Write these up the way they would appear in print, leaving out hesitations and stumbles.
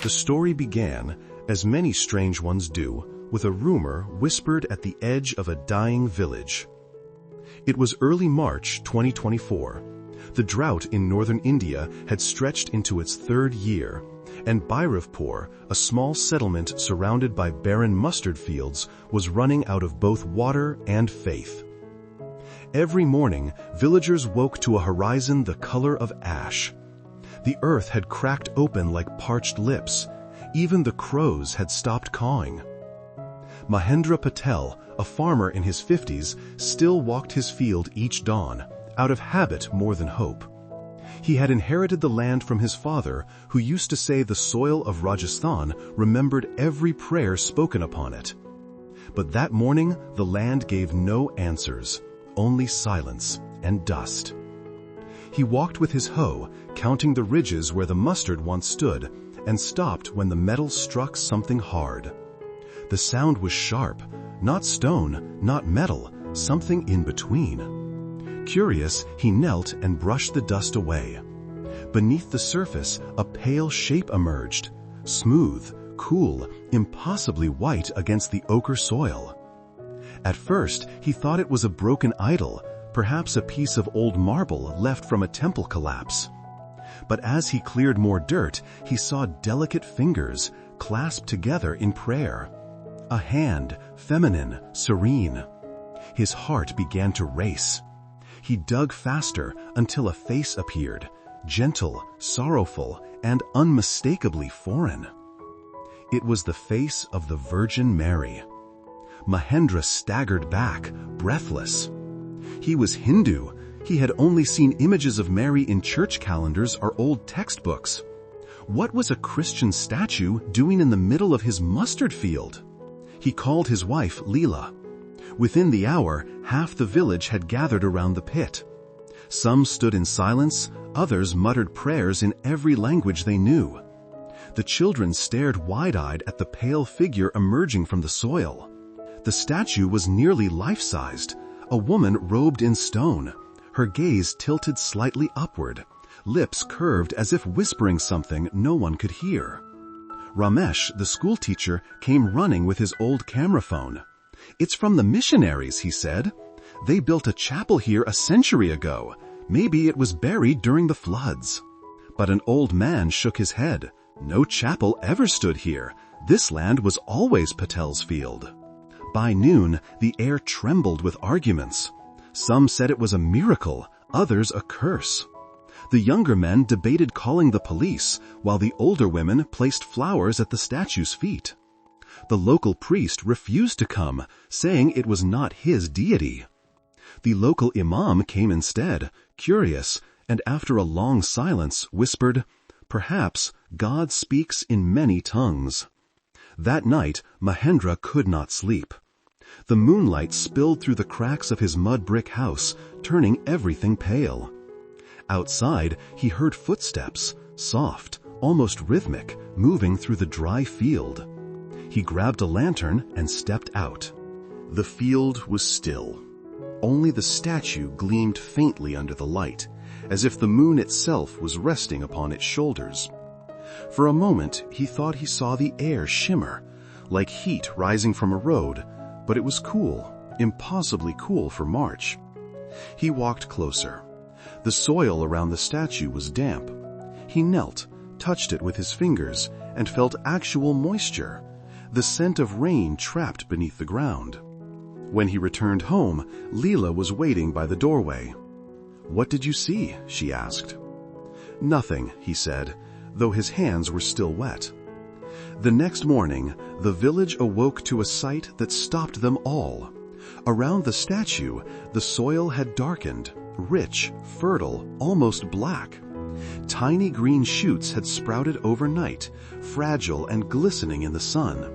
The story began, as many strange ones do, with a rumor whispered at the edge of a dying village. It was early March 2024. The drought in northern India had stretched into its third year, and Bairavpur, a small settlement surrounded by barren mustard fields, was running out of both water and faith. Every morning, villagers woke to a horizon the color of ash. The earth had cracked open like parched lips. Even the crows had stopped cawing. Mahendra Patel, a farmer in his 50s, still walked his field each dawn, out of habit more than hope. He had inherited the land from his father, who used to say the soil of Rajasthan remembered every prayer spoken upon it. But that morning, the land gave no answers, only silence and dust. He walked with his hoe, counting the ridges where the mustard once stood, and stopped when the metal struck something hard. The sound was sharp, not stone, not metal, something in between. Curious, he knelt and brushed the dust away. Beneath the surface, a pale shape emerged, smooth, cool, impossibly white against the ochre soil. At first, he thought it was a broken idol, perhaps a piece of old marble left from a temple collapse. But as he cleared more dirt, he saw delicate fingers clasped together in prayer. A hand, feminine, serene. His heart began to race. He dug faster until a face appeared, gentle, sorrowful, and unmistakably foreign. It was the face of the Virgin Mary. Mahendra staggered back, breathless. He was Hindu. He had only seen images of Mary in church calendars or old textbooks. What was a Christian statue doing in the middle of his mustard field? He called his wife Leela. Within the hour, half the village had gathered around the pit. Some stood in silence, others muttered prayers in every language they knew. The children stared wide-eyed at the pale figure emerging from the soil. The statue was nearly life-sized, a woman robed in stone, her gaze tilted slightly upward, lips curved as if whispering something no one could hear. Ramesh, the schoolteacher, came running with his old camera phone. "It's from the missionaries," he said. "They built a chapel here a century ago. Maybe it was buried during the floods." But an old man shook his head. "No chapel ever stood here. This land was always Patel's field." By noon, the air trembled with arguments. Some said it was a miracle, others a curse. The younger men debated calling the police, while the older women placed flowers at the statue's feet. The local priest refused to come, saying it was not his deity. The local imam came instead, curious, and after a long silence whispered, "Perhaps God speaks in many tongues." That night, Mahendra could not sleep. The moonlight spilled through the cracks of his mud brick house, turning everything pale. Outside, he heard footsteps, soft, almost rhythmic, moving through the dry field. He grabbed a lantern and stepped out. The field was still. Only the statue gleamed faintly under the light, as if the moon itself was resting upon its shoulders. For a moment, he thought he saw the air shimmer, like heat rising from a road, but it was cool, impossibly cool for March. He walked closer. The soil around the statue was damp. He knelt, touched it with his fingers, and felt actual moisture, the scent of rain trapped beneath the ground. When he returned home, Leela was waiting by the doorway. "What did you see?" she asked. "Nothing," he said, though his hands were still wet. The next morning, the village awoke to a sight that stopped them all. Around the statue, the soil had darkened, rich, fertile, almost black. Tiny green shoots had sprouted overnight, fragile and glistening in the sun.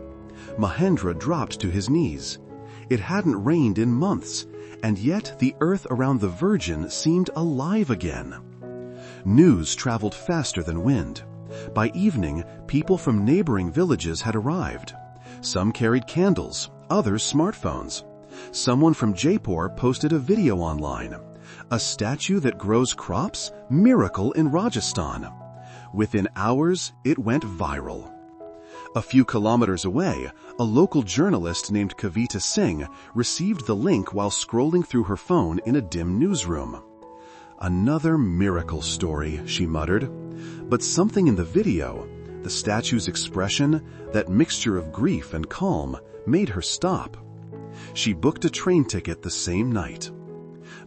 Mahendra dropped to his knees. It hadn't rained in months, and yet the earth around the Virgin seemed alive again. News traveled faster than wind. By evening, people from neighboring villages had arrived. Some carried candles, others smartphones. Someone from Jaipur posted a video online. A statue that grows crops? Miracle in Rajasthan. Within hours, it went viral. A few kilometers away, a local journalist named Kavita Singh received the link while scrolling through her phone in a dim newsroom. "Another miracle story," she muttered. But something in the video, the statue's expression, that mixture of grief and calm, made her stop. She booked a train ticket the same night.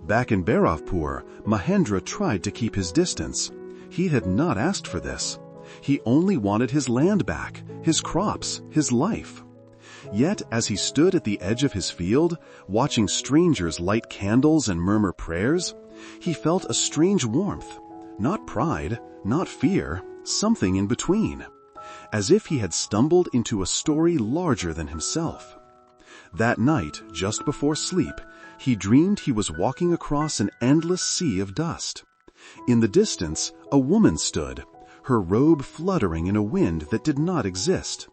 Back in Bairavpur, Mahendra tried to keep his distance. He had not asked for this. He only wanted his land back, his crops, his life. Yet, as he stood at the edge of his field, watching strangers light candles and murmur prayers, he felt a strange warmth. Not pride, not fear, something in between. As if he had stumbled into a story larger than himself. That night, just before sleep, he dreamed he was walking across an endless sea of dust. In the distance, a woman stood, her robe fluttering in a wind that did not exist.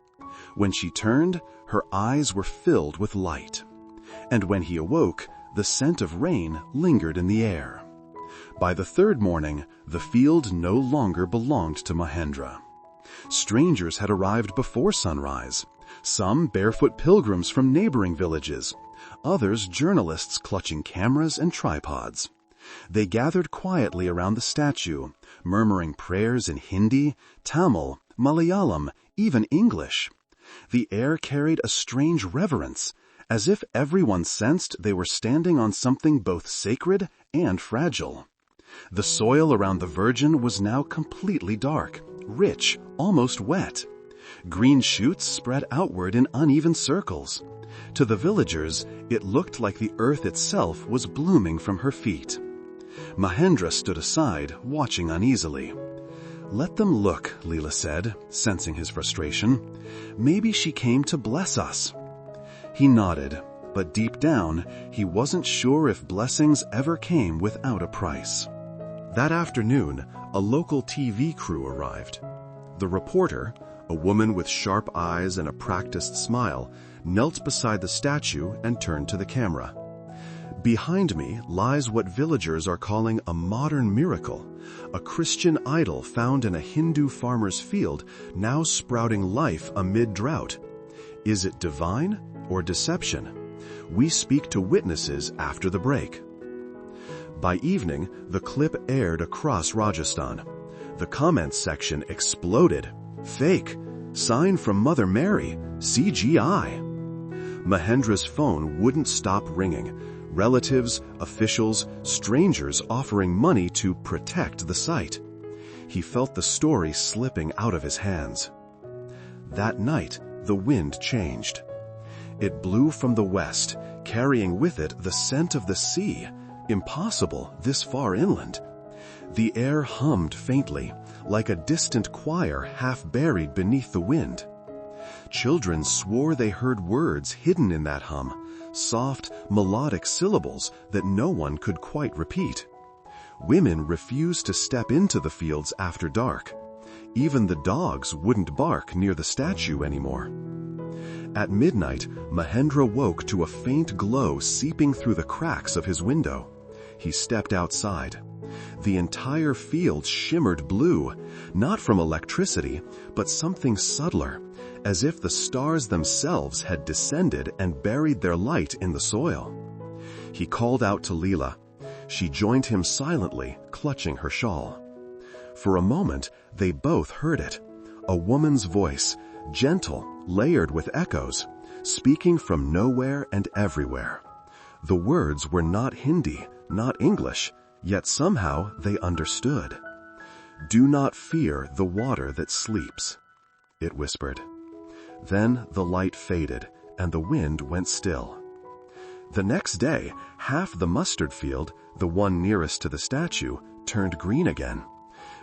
When she turned, her eyes were filled with light. And when he awoke, the scent of rain lingered in the air. By the third morning, the field no longer belonged to Mahendra. Strangers had arrived before sunrise, some barefoot pilgrims from neighboring villages, others journalists clutching cameras and tripods. They gathered quietly around the statue, murmuring prayers in Hindi, Tamil, Malayalam, even English. The air carried a strange reverence, as if everyone sensed they were standing on something both sacred and fragile. The soil around the Virgin was now completely dark, rich, almost wet. Green shoots spread outward in uneven circles. To the villagers, it looked like the earth itself was blooming from her feet. Mahendra stood aside, watching uneasily. "Let them look," Leela said, sensing his frustration. "Maybe she came to bless us." He nodded, but deep down, he wasn't sure if blessings ever came without a price. That afternoon, a local TV crew arrived. The reporter, a woman with sharp eyes and a practiced smile, knelt beside the statue and turned to the camera. "Behind me lies what villagers are calling a modern miracle, a Christian idol found in a Hindu farmer's field, now sprouting life amid drought. Is it divine or deception? We speak to witnesses after the break." By evening, the clip aired across Rajasthan. The comments section exploded. "Fake! Sign from Mother Mary! CGI!" Mahendra's phone wouldn't stop ringing. Relatives, officials, strangers offering money to protect the site. He felt the story slipping out of his hands. That night, the wind changed. It blew from the west, carrying with it the scent of the sea. Impossible this far inland. The air hummed faintly, like a distant choir half buried beneath the wind. Children swore they heard words hidden in that hum, soft, melodic syllables that no one could quite repeat. Women refused to step into the fields after dark. Even the dogs wouldn't bark near the statue anymore. At midnight, Mahendra woke to a faint glow seeping through the cracks of his window. He stepped outside. The entire field shimmered blue, not from electricity, but something subtler, as if the stars themselves had descended and buried their light in the soil. He called out to Leela. She joined him silently, clutching her shawl. For a moment, they both heard it. A woman's voice, gentle, layered with echoes, speaking from nowhere and everywhere. The words were not Hindi, not English, yet somehow they understood. "Do not fear the water that sleeps," it whispered. Then the light faded, and the wind went still. The next day, half the mustard field, the one nearest to the statue, turned green again.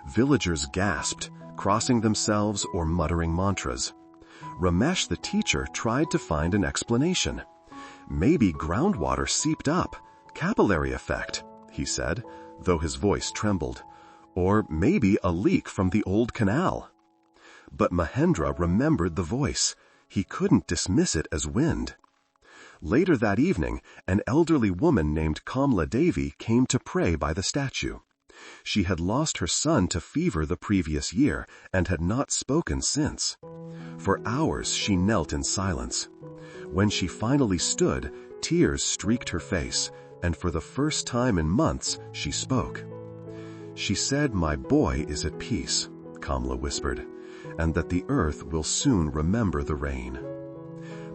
Villagers gasped, crossing themselves or muttering mantras. Ramesh the teacher tried to find an explanation. "Maybe groundwater seeped up, capillary effect," he said, though his voice trembled. "Or maybe a leak from the old canal." But Mahendra remembered the voice. He couldn't dismiss it as wind. Later that evening, an elderly woman named Kamla Devi came to pray by the statue. She had lost her son to fever the previous year and had not spoken since. For hours she knelt in silence. When she finally stood, tears streaked her face, and for the first time in months she spoke. She said, "My boy is at peace," Kamla whispered, "and that the earth will soon remember the rain."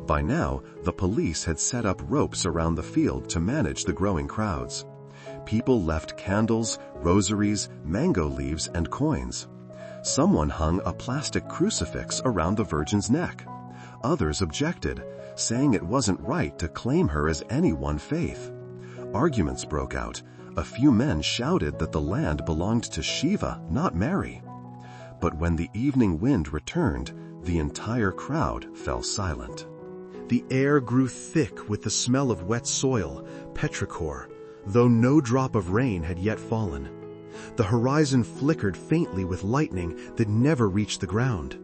By now, the police had set up ropes around the field to manage the growing crowds. People left candles, rosaries, mango leaves, and coins. Someone hung a plastic crucifix around the Virgin's neck. Others objected, saying it wasn't right to claim her as any one faith. Arguments broke out. A few men shouted that the land belonged to Shiva, not Mary. But when the evening wind returned, the entire crowd fell silent. The air grew thick with the smell of wet soil, petrichor, though no drop of rain had yet fallen. The horizon flickered faintly with lightning that never reached the ground.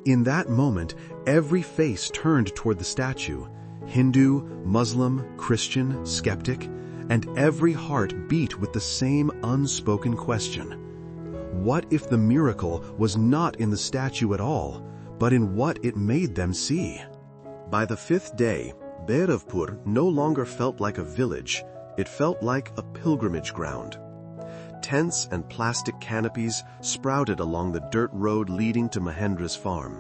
In that moment, every face turned toward the statue, Hindu, Muslim, Christian, skeptic, and every heart beat with the same unspoken question. What if the miracle was not in the statue at all, but in what it made them see? By the fifth day, Beiravpur no longer felt like a village, it felt like a pilgrimage ground. Tents and plastic canopies sprouted along the dirt road leading to Mahendra's farm.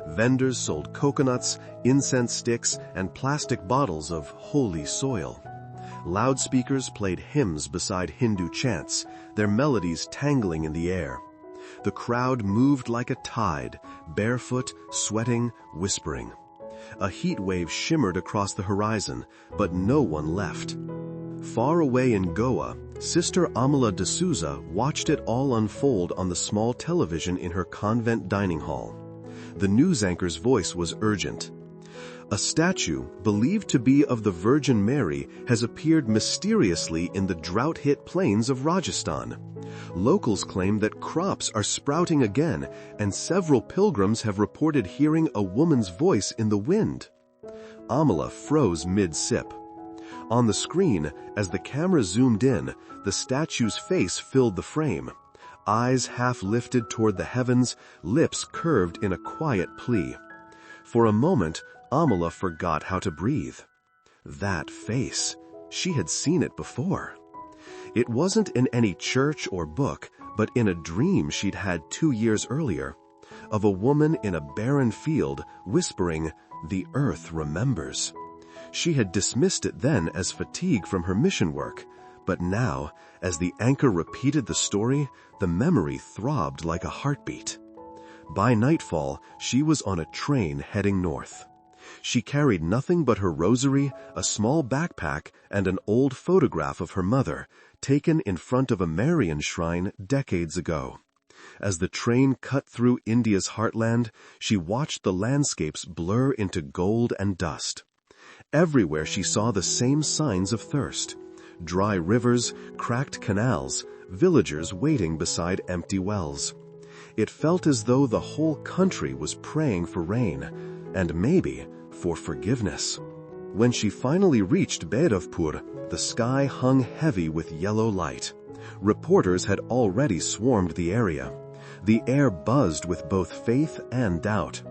Vendors sold coconuts, incense sticks, and plastic bottles of holy soil. Loudspeakers played hymns beside Hindu chants, their melodies tangling in the air. The crowd moved like a tide, barefoot, sweating, whispering. A heat wave shimmered across the horizon, but no one left. Far away in Goa, Sister Amala de Souza watched it all unfold on the small television in her convent dining hall. The news anchor's voice was urgent. A statue, believed to be of the Virgin Mary, has appeared mysteriously in the drought-hit plains of Rajasthan. Locals claim that crops are sprouting again, and several pilgrims have reported hearing a woman's voice in the wind. Amala froze mid-sip. On the screen, as the camera zoomed in, the statue's face filled the frame. Eyes half lifted toward the heavens, lips curved in a quiet plea. For a moment, Amala forgot how to breathe. That face, she had seen it before. It wasn't in any church or book, but in a dream she'd had 2 years earlier, of a woman in a barren field whispering, "The earth remembers." She had dismissed it then as fatigue from her mission work, but now, as the anchor repeated the story, the memory throbbed like a heartbeat. By nightfall, she was on a train heading north. She carried nothing but her rosary, a small backpack, and an old photograph of her mother, taken in front of a Marian shrine decades ago. As the train cut through India's heartland, she watched the landscapes blur into gold and dust. Everywhere she saw the same signs of thirst: dry rivers, cracked canals, villagers waiting beside empty wells. It felt as though the whole country was praying for rain, and maybe for forgiveness. When she finally reached Beiravpur, the sky hung heavy with yellow light. Reporters had already swarmed the area. The air buzzed with both faith and doubt.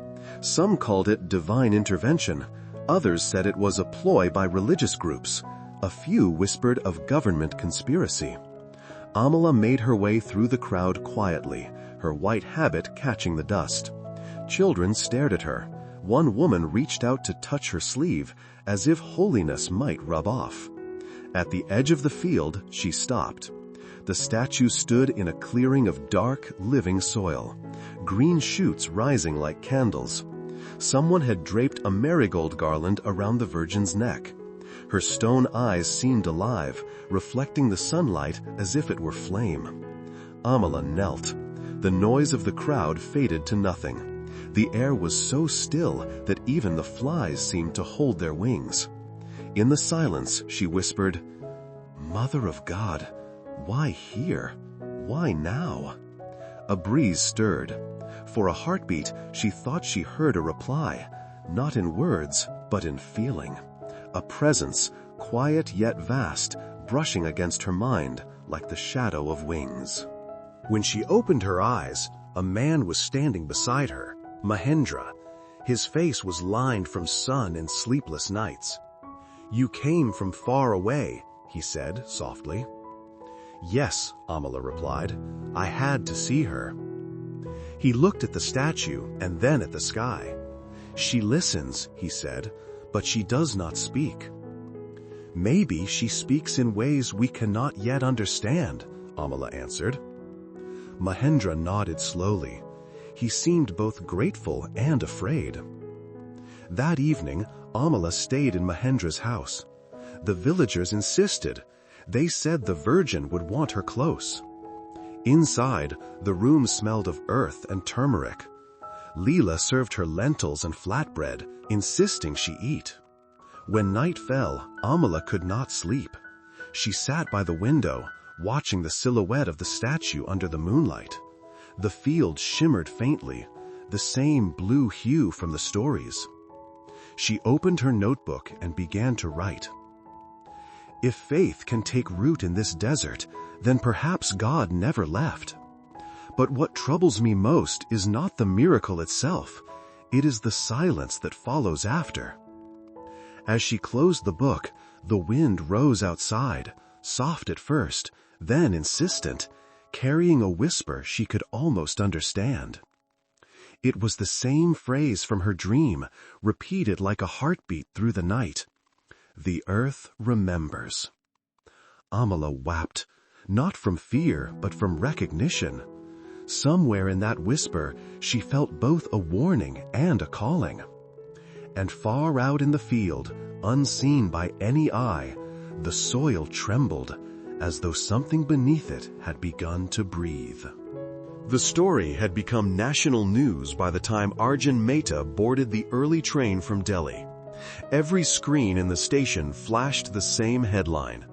Some called it divine intervention. Others said it was a ploy by religious groups. A few whispered of government conspiracy. Amala made her way through the crowd quietly, her white habit catching the dust. Children stared at her. One woman reached out to touch her sleeve, as if holiness might rub off. At the edge of the field, she stopped. The statue stood in a clearing of dark, living soil, green shoots rising like candles. Someone had draped a marigold garland around the Virgin's neck. Her stone eyes seemed alive, reflecting the sunlight as if it were flame. Amala knelt. The noise of the crowd faded to nothing. The air was so still that even the flies seemed to hold their wings. In the silence, she whispered, "Mother of God, why here? Why now?" A breeze stirred. For a heartbeat, she thought she heard a reply, not in words, but in feeling. A presence, quiet yet vast, brushing against her mind like the shadow of wings. When she opened her eyes, a man was standing beside her, Mahendra. His face was lined from sun and sleepless nights. "You came from far away," he said softly. "Yes," Amala replied. "I had to see her." He looked at the statue and then at the sky. "She listens," he said, "but she does not speak." "Maybe she speaks in ways we cannot yet understand," Amala answered. Mahendra nodded slowly. He seemed both grateful and afraid. That evening, Amala stayed in Mahendra's house. The villagers insisted. They said the Virgin would want her close. Inside, the room smelled of earth and turmeric. Leela served her lentils and flatbread, insisting she eat. When night fell, Amala could not sleep. She sat by the window, watching the silhouette of the statue under the moonlight. The field shimmered faintly, the same blue hue from the stories. She opened her notebook and began to write. "If faith can take root in this desert, then perhaps God never left. But what troubles me most is not the miracle itself, it is the silence that follows after." As she closed the book, the wind rose outside, soft at first, then insistent, carrying a whisper she could almost understand. It was the same phrase from her dream, repeated like a heartbeat through the night. "The earth remembers." Amala wept, not from fear, but from recognition. Somewhere in that whisper, she felt both a warning and a calling. And far out in the field, unseen by any eye, the soil trembled, as though something beneath it had begun to breathe. The story had become national news by the time Arjun Mehta boarded the early train from Delhi. Every screen in the station flashed the same headline: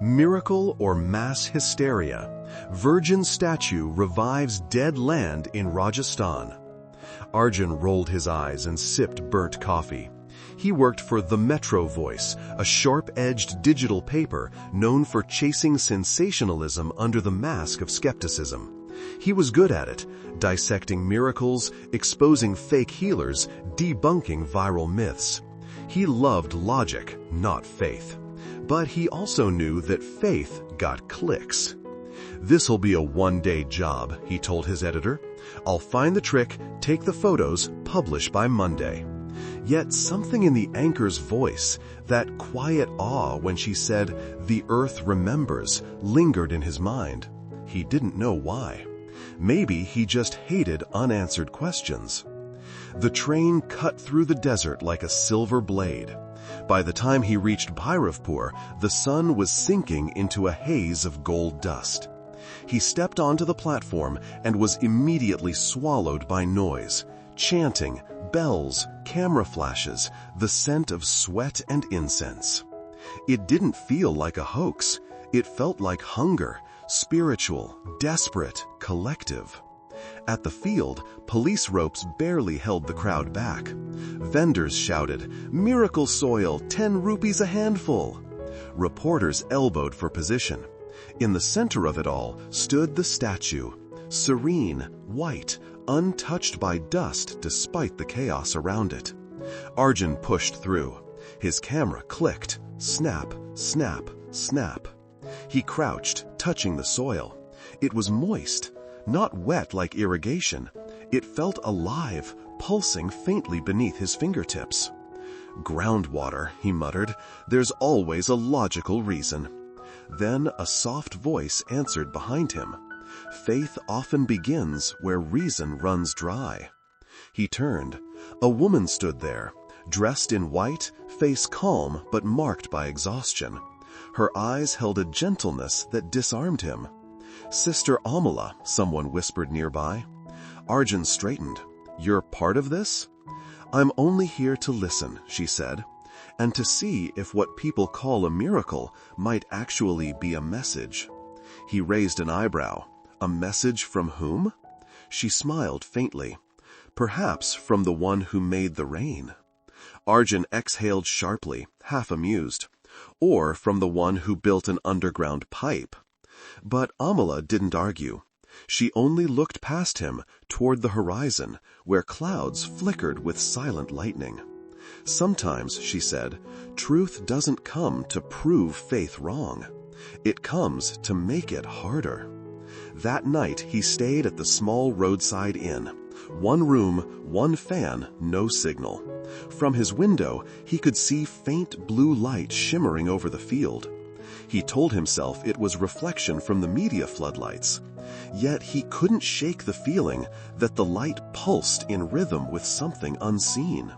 "Miracle or Mass Hysteria. Virgin Statue Revives Dead Land in Rajasthan." Arjun rolled his eyes and sipped burnt coffee. He worked for The Metro Voice, a sharp-edged digital paper known for chasing sensationalism under the mask of skepticism. He was good at it, dissecting miracles, exposing fake healers, debunking viral myths. He loved logic, not faith. But he also knew that faith got clicks. "This'll be a one-day job," he told his editor. "I'll find the trick, take the photos, publish by Monday." Yet something in the anchor's voice, that quiet awe when she said, "The earth remembers," lingered in his mind. He didn't know why. Maybe he just hated unanswered questions. The train cut through the desert like a silver blade. By the time he reached Bhairavpur, the sun was sinking into a haze of gold dust. He stepped onto the platform and was immediately swallowed by noise, chanting, bells, camera flashes, the scent of sweat and incense. It didn't feel like a hoax. It felt like hunger, spiritual, desperate, collective. At the field, police ropes barely held the crowd back. Vendors shouted, "Miracle soil, 10 rupees a handful." Reporters elbowed for position. In the center of it all stood the statue, serene, white, untouched by dust despite the chaos around it. Arjun pushed through. His camera clicked. Snap, snap, snap. He crouched, touching the soil. It was moist, not wet like irrigation. It felt alive, pulsing faintly beneath his fingertips. "Groundwater," he muttered. "There's always a logical reason." Then a soft voice answered behind him. "Faith often begins where reason runs dry." He turned. A woman stood there, dressed in white, face calm but marked by exhaustion. Her eyes held a gentleness that disarmed him. "Sister Amala," someone whispered nearby. Arjun straightened. "You're part of this?" "I'm only here to listen," she said, "and to see if what people call a miracle might actually be a message." He raised an eyebrow. "A message from whom?" She smiled faintly. "Perhaps from the one who made the rain." Arjun exhaled sharply, half amused. "Or from the one who built an underground pipe." But Amala didn't argue. She only looked past him, toward the horizon, where clouds flickered with silent lightning. Sometimes, she said, truth doesn't come to prove faith wrong. It comes to make it harder. That night he stayed at the small roadside inn. One room, one fan, no signal. From his window, he could see faint blue light shimmering over the field. He told himself it was reflection from the media floodlights. Yet he couldn't shake the feeling that the light pulsed in rhythm with something unseen.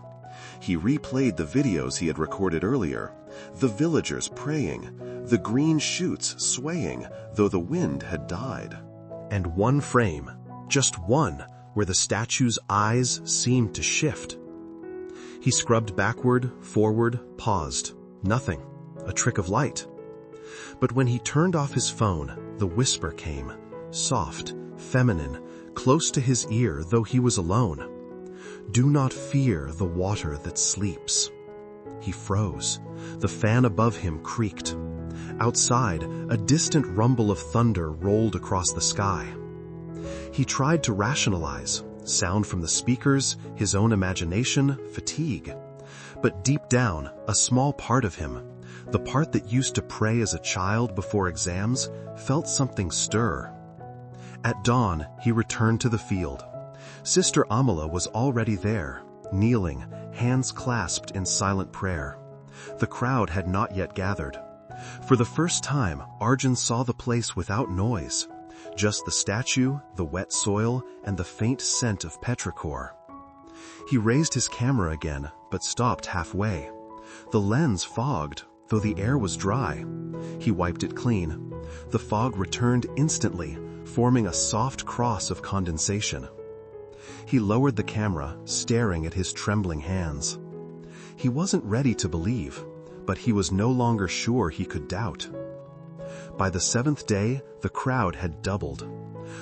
He replayed the videos he had recorded earlier. The villagers praying, the green shoots swaying, though the wind had died. And one frame, just one, where the statue's eyes seemed to shift. He scrubbed backward, forward, paused. Nothing. A trick of light. But when he turned off his phone, the whisper came. Soft, feminine, close to his ear, though he was alone. Do not fear the water that sleeps. He froze. The fan above him creaked. Outside, a distant rumble of thunder rolled across the sky. He tried to rationalize. Sound from the speakers, his own imagination, fatigue. But deep down, a small part of him, the part that used to pray as a child before exams, felt something stir. At dawn, he returned to the field. Sister Amala was already there, kneeling, hands clasped in silent prayer. The crowd had not yet gathered. For the first time, Arjun saw the place without noise. Just the statue, the wet soil, and the faint scent of petrichor. He raised his camera again, but stopped halfway. The lens fogged, though the air was dry. He wiped it clean. The fog returned instantly, forming a soft cross of condensation. He lowered the camera, staring at his trembling hands. He wasn't ready to believe, but he was no longer sure he could doubt. By the seventh day, the crowd had doubled.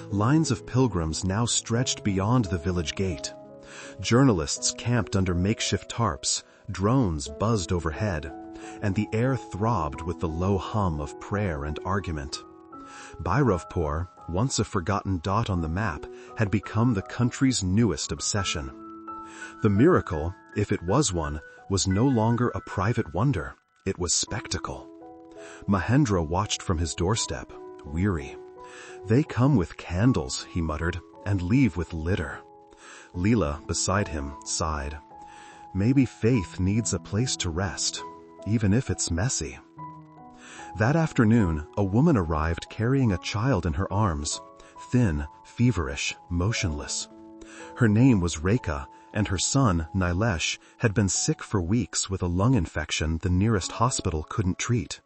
Lines of pilgrims now stretched beyond the village gate. Journalists camped under makeshift tarps, drones buzzed overhead, and the air throbbed with the low hum of prayer and argument. Bhairavpur, once a forgotten dot on the map, had become the country's newest obsession. The miracle, if it was one, was no longer a private wonder. It was spectacle. Mahendra watched from his doorstep, weary. They come with candles, he muttered, and leave with litter. Leela, beside him, sighed. Maybe faith needs a place to rest, even if it's messy. That afternoon, a woman arrived carrying a child in her arms, thin, feverish, motionless. Her name was Rekha, and her son, Nilesh, had been sick for weeks with a lung infection the nearest hospital couldn't treat.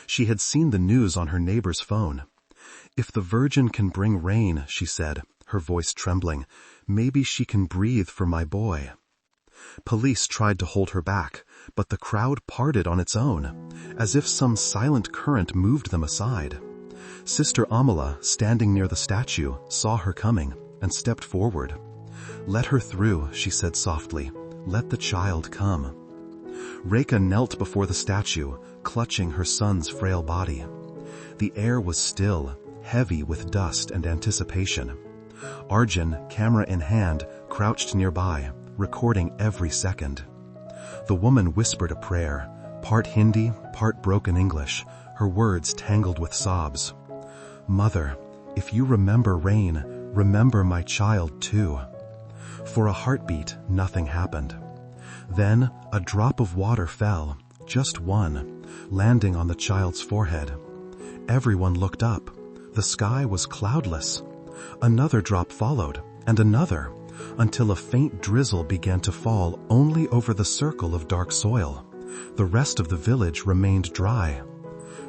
She had seen the news on her neighbor's phone. If the Virgin can bring rain, she said, her voice trembling, maybe she can breathe for my boy. Police tried to hold her back, but the crowd parted on its own, as if some silent current moved them aside. Sister Amala, standing near the statue, saw her coming and stepped forward. Let her through, she said softly. Let the child come. Rekha knelt before the statue, clutching her son's frail body. The air was still, heavy with dust and anticipation. Arjun, camera in hand, crouched nearby, recording every second. The woman whispered a prayer, part Hindi, part broken English, her words tangled with sobs. Mother, if you remember rain, remember my child too. For a heartbeat, nothing happened. Then, a drop of water fell, just one, landing on the child's forehead. Everyone looked up. The sky was cloudless. Another drop followed, and another, until a faint drizzle began to fall only over the circle of dark soil. The rest of the village remained dry.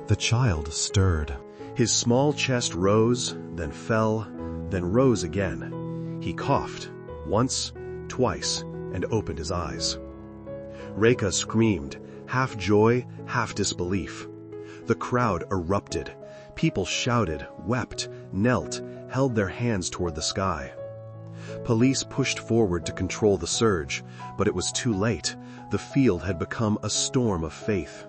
The child stirred. His small chest rose, then fell, then rose again. He coughed, once, twice, and opened his eyes. Rekha screamed, half joy, half disbelief. The crowd erupted. People shouted, wept, knelt, held their hands toward the sky. Police pushed forward to control the surge, but it was too late. The field had become a storm of faith.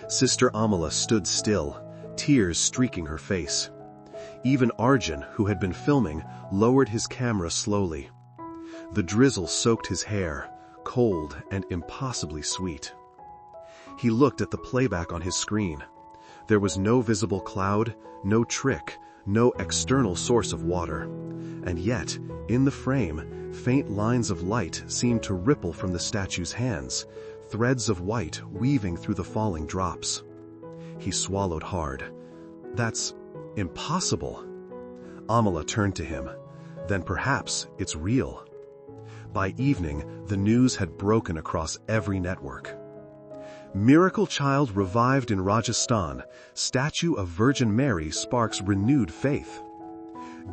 Sister Amala stood still, tears streaking her face. Even Arjun, who had been filming, lowered his camera slowly. The drizzle soaked his hair, cold and impossibly sweet. He looked at the playback on his screen. There was no visible cloud, no trick, no external source of water. And yet, in the frame, faint lines of light seemed to ripple from the statue's hands, threads of white weaving through the falling drops. He swallowed hard. That's impossible. Amala turned to him. Then perhaps it's real. By evening, the news had broken across every network. Miracle child revived in Rajasthan. Statue of Virgin Mary sparks renewed faith.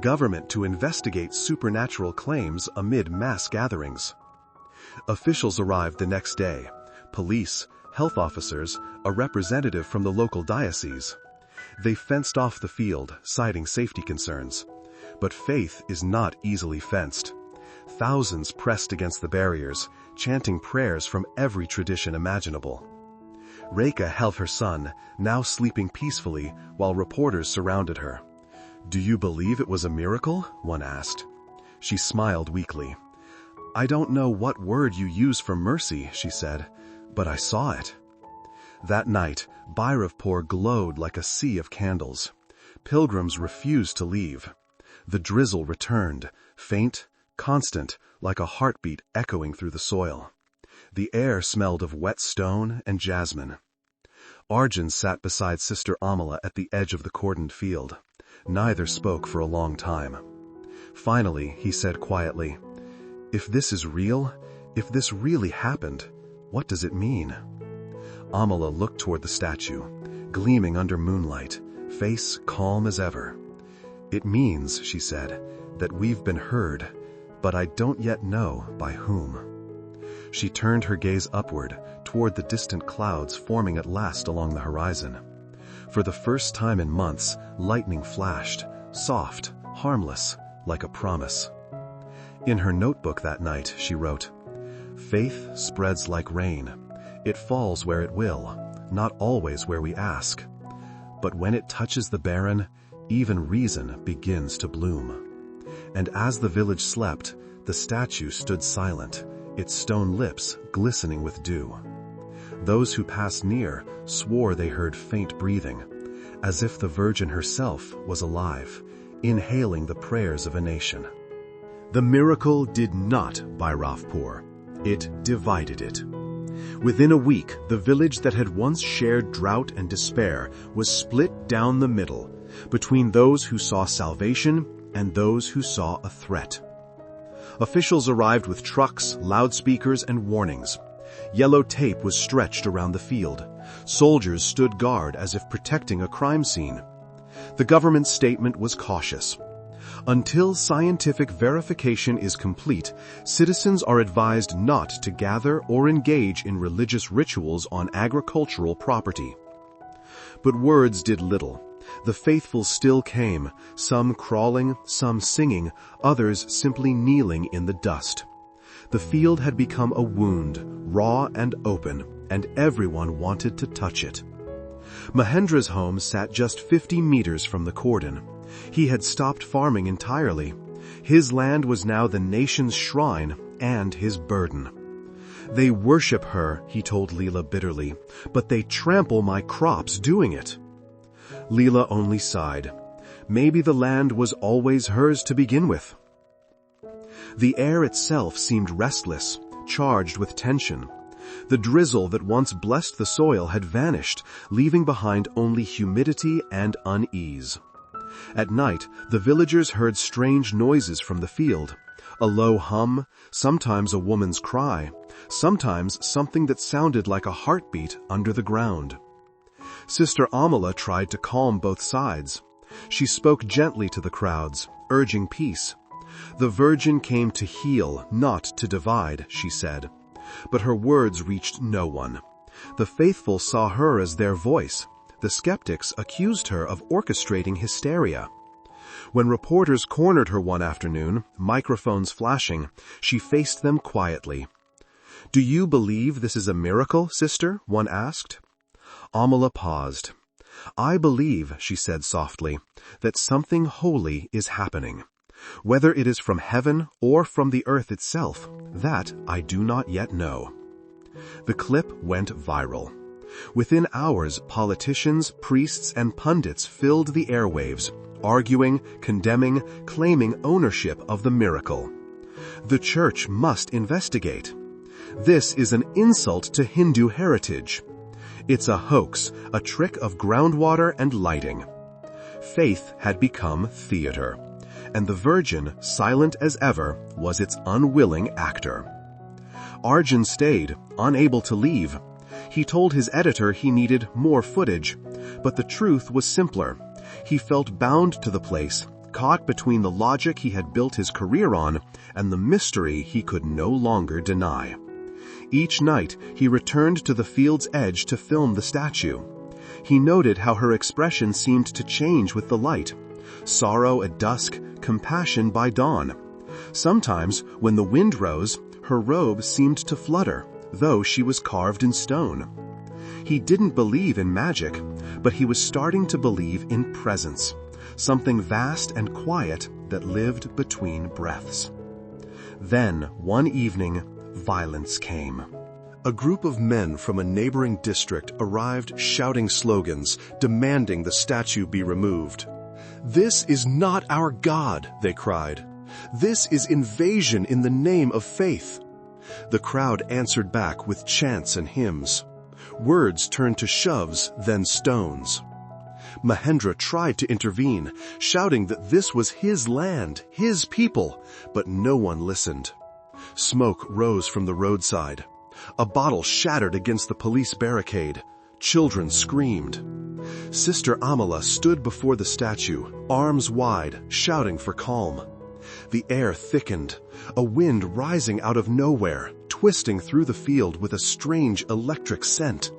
Government to investigate supernatural claims amid mass gatherings. Officials arrived the next day. Police, health officers, a representative from the local diocese. They fenced off the field, citing safety concerns. But faith is not easily fenced. Thousands pressed against the barriers, chanting prayers from every tradition imaginable. Rekha held her son, now sleeping peacefully, while reporters surrounded her. "Do you believe it was a miracle?" one asked. She smiled weakly. "I don't know what word you use for mercy," she said, "but I saw it." That night, Bhairavpur glowed like a sea of candles. Pilgrims refused to leave. The drizzle returned, faint, constant, like a heartbeat echoing through the soil. The air smelled of wet stone and jasmine. Arjun sat beside Sister Amala at the edge of the cordoned field. Neither spoke for a long time. Finally, he said quietly, "If this is real, if this really happened, what does it mean?" Amala looked toward the statue, gleaming under moonlight, face calm as ever. "It means," she said, "that we've been heard, but I don't yet know by whom." She turned her gaze upward, toward the distant clouds forming at last along the horizon. For the first time in months, lightning flashed, soft, harmless, like a promise. In her notebook that night, she wrote, "Faith spreads like rain. It falls where it will, not always where we ask. But when it touches the barren, even reason begins to bloom." And as the village slept, the statue stood silent, its stone lips glistening with dew. Those who passed near swore they heard faint breathing, as if the Virgin herself was alive, inhaling the prayers of a nation. The miracle did not Bhairavpur. It divided it. Within a week, the village that had once shared drought and despair was split down the middle, between those who saw salvation and those who saw a threat. Officials arrived with trucks, loudspeakers, and warnings. Yellow tape was stretched around the field. Soldiers stood guard as if protecting a crime scene. The government's statement was cautious. Until scientific verification is complete, citizens are advised not to gather or engage in religious rituals on agricultural property. But words did little. The faithful still came, some crawling, some singing, others simply kneeling in the dust. The field had become a wound, raw and open, and everyone wanted to touch it. Mahendra's home sat just 50 meters from the cordon. He had stopped farming entirely. His land was now the nation's shrine and his burden. "They worship her," he told Leela bitterly, "but they trample my crops doing it." Leela only sighed. Maybe the land was always hers to begin with. The air itself seemed restless, charged with tension. The drizzle that once blessed the soil had vanished, leaving behind only humidity and unease. At night, the villagers heard strange noises from the field. A low hum, sometimes a woman's cry, sometimes something that sounded like a heartbeat under the ground. Sister Amala tried to calm both sides. She spoke gently to the crowds, urging peace. The Virgin came to heal, not to divide, she said. But her words reached no one. The faithful saw her as their voice. The skeptics accused her of orchestrating hysteria. When reporters cornered her one afternoon, microphones flashing, she faced them quietly. "Do you believe this is a miracle, sister?" one asked. Amala paused. "I believe," she said softly, "that something holy is happening. Whether it is from heaven or from the earth itself, that I do not yet know." The clip went viral. Within hours, politicians, priests, and pundits filled the airwaves, arguing, condemning, claiming ownership of the miracle. The Church must investigate. This is an insult to Hindu heritage. It's a hoax, a trick of groundwater and lighting. Faith had become theater, and the Virgin, silent as ever, was its unwilling actor. Arjun stayed, unable to leave. He told his editor he needed more footage, but the truth was simpler. He felt bound to the place, caught between the logic he had built his career on and the mystery he could no longer deny. Each night, he returned to the field's edge to film the statue. He noted how her expression seemed to change with the light. Sorrow at dusk, compassion by dawn. Sometimes, when the wind rose, her robe seemed to flutter, though she was carved in stone. He didn't believe in magic, but he was starting to believe in presence, something vast and quiet that lived between breaths. Then, one evening, violence came. A group of men from a neighboring district arrived shouting slogans, demanding the statue be removed. "This is not our God," they cried. "This is invasion in the name of faith." The crowd answered back with chants and hymns. Words turned to shoves, then stones. Mahendra tried to intervene, shouting that this was his land, his people, but no one listened. Smoke rose from the roadside. A bottle shattered against the police barricade. Children screamed. Sister Amala stood before the statue, arms wide, shouting for calm. The air thickened, a wind rising out of nowhere, twisting through the field with a strange electric scent.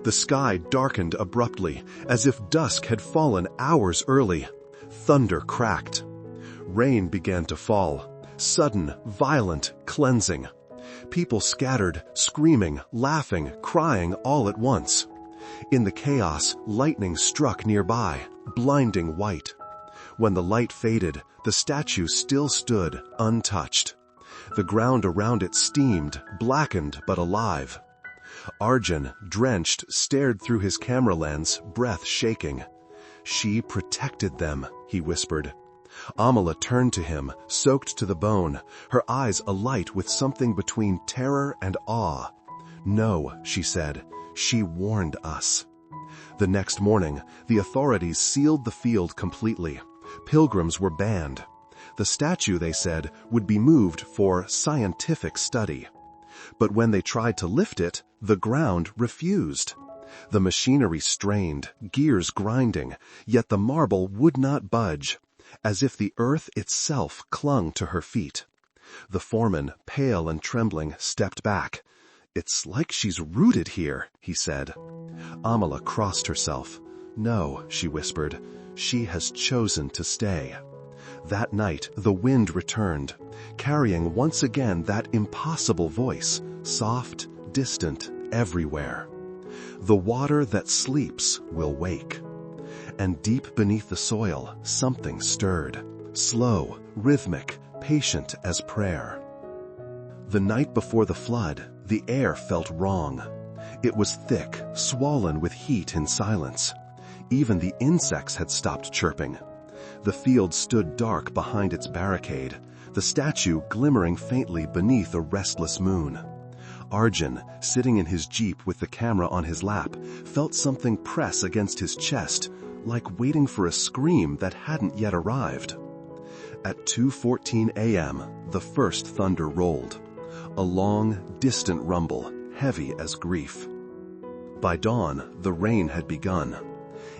The sky darkened abruptly, as if dusk had fallen hours early. Thunder cracked. Rain began to fall, sudden, violent, cleansing. People scattered, screaming, laughing, crying all at once. In the chaos, lightning struck nearby, blinding white. When the light faded, the statue still stood, untouched. The ground around it steamed, blackened but alive. Arjun, drenched, stared through his camera lens, breath shaking. "She protected them," he whispered. Amala turned to him, soaked to the bone, her eyes alight with something between terror and awe. "No," she said, "she warned us." The next morning, the authorities sealed the field completely. Pilgrims were banned. The statue, they said, would be moved for scientific study. But when they tried to lift it, the ground refused. The machinery strained, gears grinding, yet the marble would not budge, as if the earth itself clung to her feet. The foreman, pale and trembling, stepped back. "It's like she's rooted here," he said. Amala crossed herself. "No," she whispered, "she has chosen to stay." That night, the wind returned, carrying once again that impossible voice, soft, distant, everywhere. "The water that sleeps will wake." And deep beneath the soil, something stirred, slow, rhythmic, patient as prayer. The night before the flood, the air felt wrong. It was thick, swollen with heat in silence. Even the insects had stopped chirping. The field stood dark behind its barricade, the statue glimmering faintly beneath a restless moon. Arjun, sitting in his jeep with the camera on his lap, felt something press against his chest, like waiting for a scream that hadn't yet arrived. At 2:14 a.m., the first thunder rolled. A long, distant rumble, heavy as grief. By dawn, the rain had begun.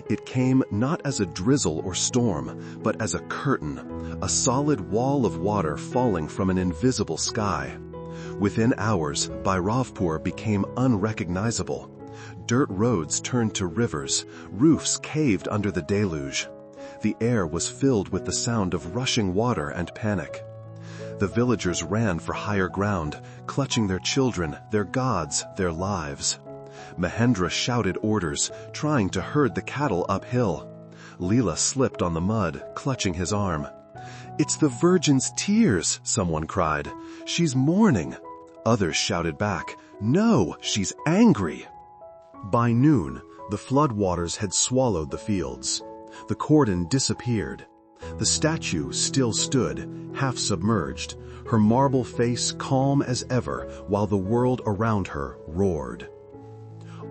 It came not as a drizzle or storm, but as a curtain, a solid wall of water falling from an invisible sky. Within hours, Bhairavpur became unrecognizable. Dirt roads turned to rivers, roofs caved under the deluge. The air was filled with the sound of rushing water and panic. The villagers ran for higher ground, clutching their children, their gods, their lives. Mahendra shouted orders, trying to herd the cattle uphill. Leela slipped on the mud, clutching his arm. "It's the Virgin's tears," someone cried. "She's mourning." Others shouted back, "No, she's angry." By noon, the floodwaters had swallowed the fields. The cordon disappeared. The statue still stood, half submerged, her marble face calm as ever, while the world around her roared.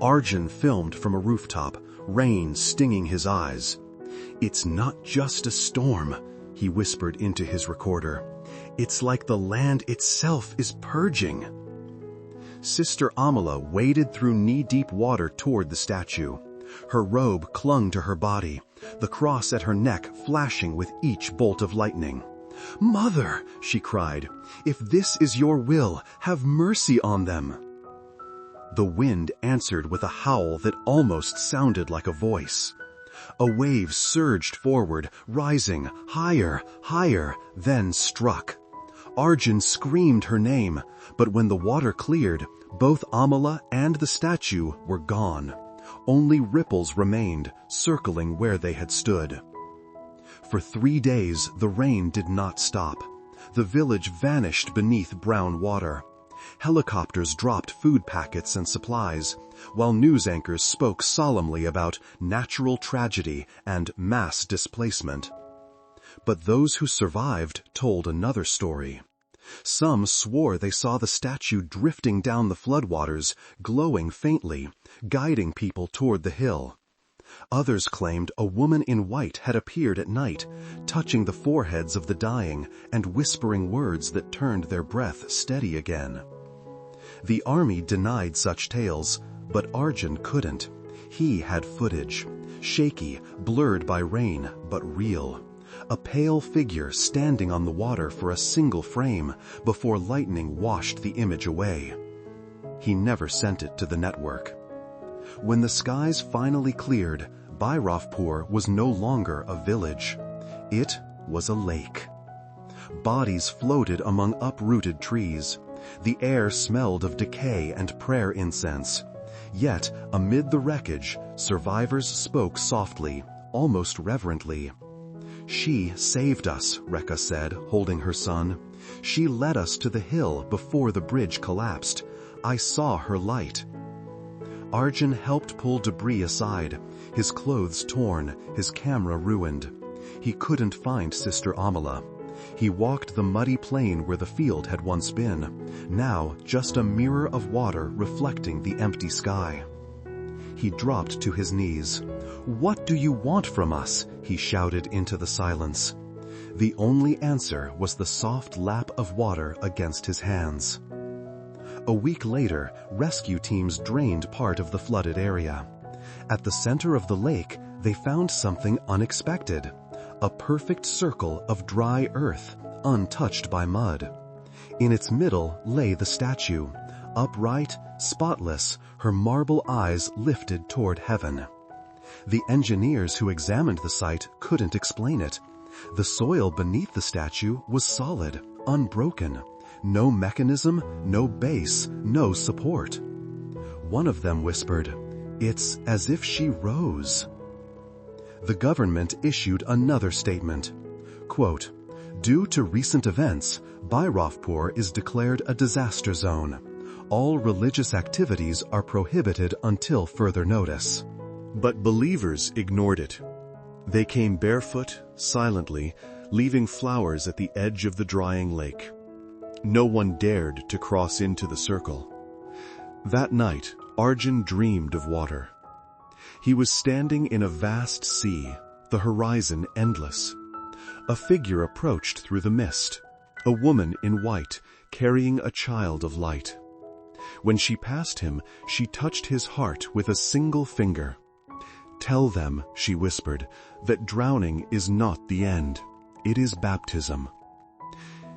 Arjun filmed from a rooftop, rain stinging his eyes. "It's not just a storm," he whispered into his recorder. "It's like the land itself is purging." Sister Amala waded through knee-deep water toward the statue. Her robe clung to her body, the cross at her neck flashing with each bolt of lightning. "Mother," she cried, "if this is your will, have mercy on them." The wind answered with a howl that almost sounded like a voice. A wave surged forward, rising higher, higher, then struck. Arjun screamed her name, but when the water cleared, both Amala and the statue were gone. Only ripples remained, circling where they had stood. For 3 days, the rain did not stop. The village vanished beneath brown water. Helicopters dropped food packets and supplies, while news anchors spoke solemnly about natural tragedy and mass displacement. But those who survived told another story. Some swore they saw the statue drifting down the floodwaters, glowing faintly, guiding people toward the hill. Others claimed a woman in white had appeared at night, touching the foreheads of the dying and whispering words that turned their breath steady again. The army denied such tales, but Arjun couldn't. He had footage, shaky, blurred by rain, but real. A pale figure standing on the water for a single frame before lightning washed the image away. He never sent it to the network. When the skies finally cleared, Bhairavpur was no longer a village. It was a lake. Bodies floated among uprooted trees. The air smelled of decay and prayer incense. Yet, amid the wreckage, survivors spoke softly, almost reverently. "She saved us," Rekha said, holding her son. "She led us to the hill before the bridge collapsed. I saw her light." Arjun helped pull debris aside, his clothes torn, his camera ruined. He couldn't find Sister Amala. He walked the muddy plain where the field had once been, now just a mirror of water reflecting the empty sky. He dropped to his knees. "What do you want from us?" he shouted into the silence. The only answer was the soft lap of water against his hands. A week later, rescue teams drained part of the flooded area. At the center of the lake, they found something unexpected. A perfect circle of dry earth, untouched by mud. In its middle lay the statue, upright, spotless, her marble eyes lifted toward heaven. The engineers who examined the site couldn't explain it. The soil beneath the statue was solid, unbroken. No mechanism, no base, no support. One of them whispered, "It's as if she rose." The government issued another statement. Quote, "Due to recent events, Bhairavpur is declared a disaster zone. All religious activities are prohibited until further notice." But believers ignored it. They came barefoot, silently, leaving flowers at the edge of the drying lake. No one dared to cross into the circle. That night, Arjun dreamed of water. He was standing in a vast sea, the horizon endless. A figure approached through the mist, a woman in white, carrying a child of light. When she passed him, she touched his heart with a single finger. "Tell them," she whispered, "that drowning is not the end. It is baptism."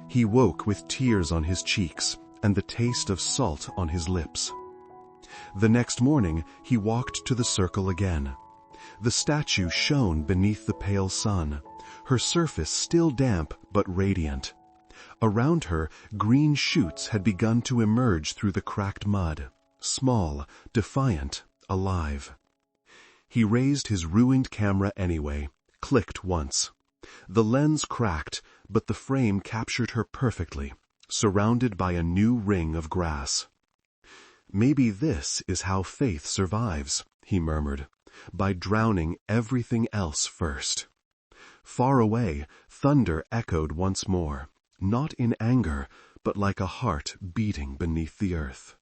He woke with tears on his cheeks and the taste of salt on his lips. The next morning, he walked to the circle again. The statue shone beneath the pale sun, her surface still damp but radiant. Around her, green shoots had begun to emerge through the cracked mud, small, defiant, alive. He raised his ruined camera anyway, clicked once. The lens cracked, but the frame captured her perfectly, surrounded by a new ring of grass. "Maybe this is how faith survives," he murmured, "by drowning everything else first." Far away, thunder echoed once more, not in anger, but like a heart beating beneath the earth.